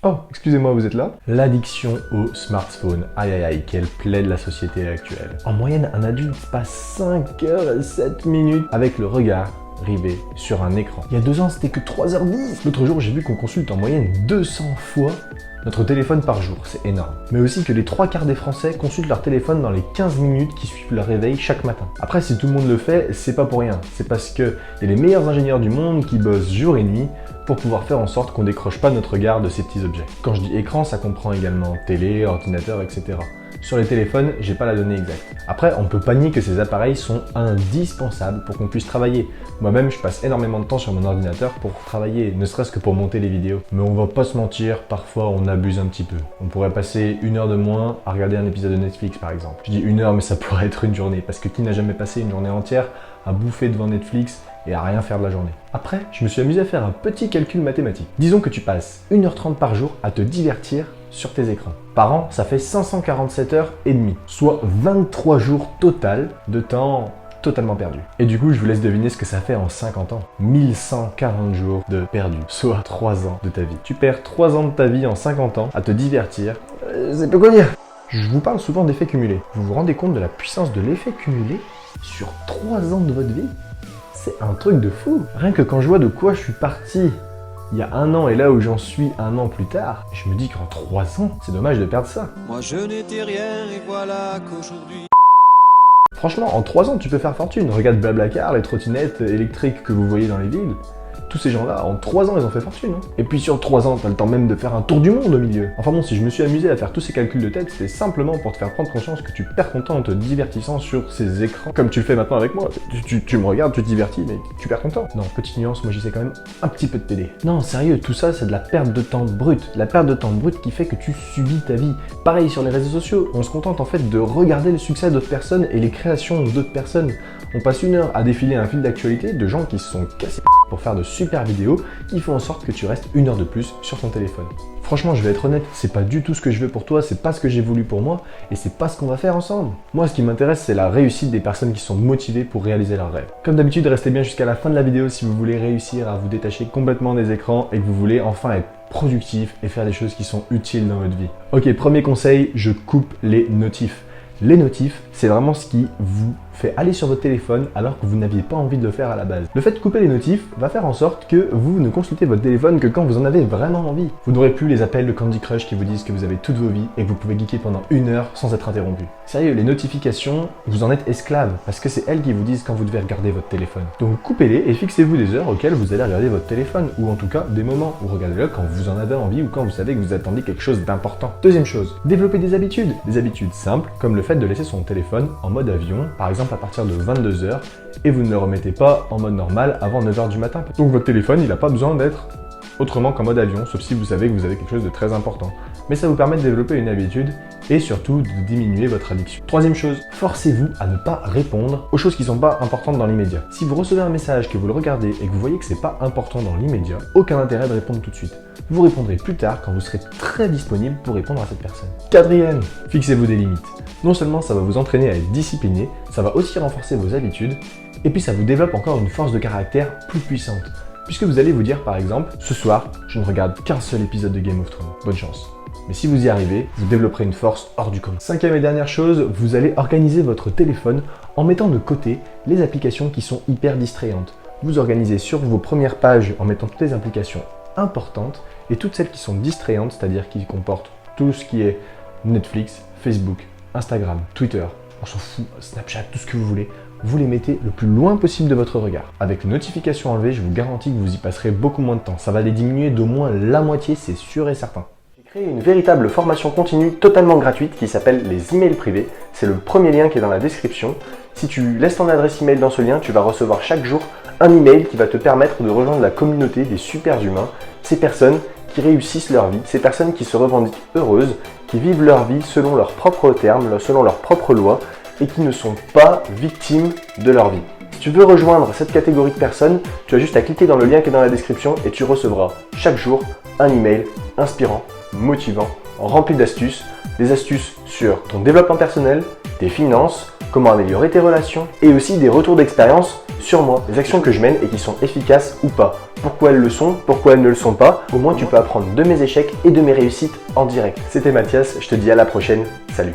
Oh, excusez-moi, vous êtes là? L'addiction au smartphone. Aïe aïe aïe, quelle plaie de la société actuelle. En moyenne, un adulte passe 5 heures et 7 minutes avec le regard rivé sur un écran. Il y a 2 ans, c'était que 3h10. L'autre jour, j'ai vu qu'on consulte en moyenne 200 fois notre téléphone par jour, c'est énorme. Mais aussi que les 3/4 des Français consultent leur téléphone dans les 15 minutes qui suivent leur réveil chaque matin. Après, si tout le monde le fait, c'est pas pour rien. C'est parce qu'il y a les meilleurs ingénieurs du monde qui bossent jour et nuit pour pouvoir faire en sorte qu'on décroche pas notre regard de ces petits objets. Quand je dis écran, ça comprend également télé, ordinateur, etc. Sur les téléphones, j'ai pas la donnée exacte. Après, on peut pas nier que ces appareils sont indispensables pour qu'on puisse travailler. Moi-même, je passe énormément de temps sur mon ordinateur pour travailler, ne serait-ce que pour monter les vidéos. Mais on va pas se mentir, parfois on abuse un petit peu. On pourrait passer 1 heure de moins à regarder un épisode de Netflix par exemple. Je dis 1 heure, mais ça pourrait être une journée, parce que qui n'a jamais passé une journée entière à bouffer devant Netflix et à rien faire de la journée. Après, je me suis amusé à faire un petit calcul mathématique. Disons que tu passes 1h30 par jour à te divertir sur tes écrans. Par an, ça fait 547 heures et demie, soit 23 jours total de temps totalement perdu. Et du coup, je vous laisse deviner ce que ça fait en 50 ans. 1140 jours de perdu, soit 3 ans de ta vie. Tu perds 3 ans de ta vie en 50 ans à te divertir. C'est peu quoi dire. Je vous parle souvent d'effets cumulés. Vous vous rendez compte de la puissance de l'effet cumulé sur 3 ans de votre vie? C'est un truc de fou. Rien que quand je vois de quoi je suis parti il y a 1 an et là où j'en suis 1 an plus tard, je me dis qu'en 3 ans, c'est dommage de perdre ça. Moi je n'étais rien et voilà qu'aujourd'hui... Franchement, en 3 ans, tu peux faire fortune. Regarde Blablacar, les trottinettes électriques que vous voyez dans les villes. Tous ces gens-là, en 3 ans, ils ont fait fortune. Hein. Et puis sur 3 ans, t'as le temps même de faire un tour du monde au milieu. Enfin bon, si je me suis amusé à faire tous ces calculs de tête, c'était simplement pour te faire prendre conscience que tu perds ton temps en te divertissant sur ces écrans, comme tu le fais maintenant avec moi. Tu me regardes, tu te divertis, mais tu perds ton temps. Non, petite nuance, moi j'y sais quand même un petit peu de t'aider. Non, sérieux, tout ça, c'est de la perte de temps brute. La perte de temps brute qui fait que tu subis ta vie. Pareil sur les réseaux sociaux, on se contente en fait de regarder le succès d'autres personnes et les créations d'autres personnes. On passe 1 heure à défiler un fil d'actualité de gens qui se sont cassés pour faire de super vidéos qui font en sorte que tu restes 1 heure de plus sur ton téléphone. Franchement, je vais être honnête, c'est pas du tout ce que je veux pour toi, c'est pas ce que j'ai voulu pour moi et c'est pas ce qu'on va faire ensemble. Moi, ce qui m'intéresse, c'est la réussite des personnes qui sont motivées pour réaliser leurs rêves. Comme d'habitude, restez bien jusqu'à la fin de la vidéo si vous voulez réussir à vous détacher complètement des écrans et que vous voulez enfin être productif et faire des choses qui sont utiles dans votre vie. Ok, premier conseil, je coupe les notifs. Les notifs, c'est vraiment ce qui vous fait aller sur votre téléphone alors que vous n'aviez pas envie de le faire à la base. Le fait de couper les notifs va faire en sorte que vous ne consultez votre téléphone que quand vous en avez vraiment envie. Vous n'aurez plus les appels de Candy Crush qui vous disent que vous avez toutes vos vies et que vous pouvez geeker pendant 1 heure sans être interrompu. Sérieux, les notifications, vous en êtes esclave parce que c'est elles qui vous disent quand vous devez regarder votre téléphone. Donc coupez-les et fixez-vous des heures auxquelles vous allez regarder votre téléphone ou en tout cas des moments où regardez-le quand vous en avez envie ou quand vous savez que vous attendez quelque chose d'important. Deuxième chose, développer des habitudes simples comme le fait de laisser son téléphone en mode avion, par exemple à partir de 22 h et vous ne le remettez pas en mode normal avant 9 h du matin. Donc votre téléphone, il n'a pas besoin d'être autrement qu'en mode avion, sauf si vous savez que vous avez quelque chose de très important. Mais ça vous permet de développer une habitude et surtout de diminuer votre addiction. Troisième chose, forcez-vous à ne pas répondre aux choses qui ne sont pas importantes dans l'immédiat. Si vous recevez un message, que vous le regardez et que vous voyez que c'est pas important dans l'immédiat, aucun intérêt de répondre tout de suite. Vous répondrez plus tard quand vous serez très disponible pour répondre à cette personne. Quatrième, fixez-vous des limites. Non seulement ça va vous entraîner à être discipliné, ça va aussi renforcer vos habitudes et puis ça vous développe encore une force de caractère plus puissante. Puisque vous allez vous dire par exemple, ce soir, je ne regarde qu'un seul épisode de Game of Thrones. Bonne chance. Mais si vous y arrivez, vous développerez une force hors du commun. Cinquième et dernière chose, vous allez organiser votre téléphone en mettant de côté les applications qui sont hyper distrayantes. Vous organisez sur vos premières pages en mettant toutes les applications importantes et toutes celles qui sont distrayantes, c'est-à-dire qui comportent tout ce qui est Netflix, Facebook, Instagram, Twitter, on s'en fout, Snapchat, tout ce que vous voulez. Vous les mettez le plus loin possible de votre regard. Avec les notifications enlevées, je vous garantis que vous y passerez beaucoup moins de temps. Ça va les diminuer d'au moins la moitié, c'est sûr et certain. J'ai créé une véritable formation continue totalement gratuite qui s'appelle les emails privés. C'est le premier lien qui est dans la description. Si tu laisses ton adresse email dans ce lien, tu vas recevoir chaque jour un email qui va te permettre de rejoindre la communauté des super humains, ces personnes qui réussissent leur vie, ces personnes qui se revendiquent heureuses, qui vivent leur vie selon leurs propres termes, selon leurs propres lois, et qui ne sont pas victimes de leur vie. Si tu veux rejoindre cette catégorie de personnes, tu as juste à cliquer dans le lien qui est dans la description et tu recevras chaque jour un email inspirant, motivant, rempli d'astuces, des astuces sur ton développement personnel, tes finances, comment améliorer tes relations et aussi des retours d'expérience sur moi, les actions que je mène et qui sont efficaces ou pas. Pourquoi elles le sont, pourquoi elles ne le sont pas. Au moins tu peux apprendre de mes échecs et de mes réussites en direct. C'était Mathias, je te dis à la prochaine, salut.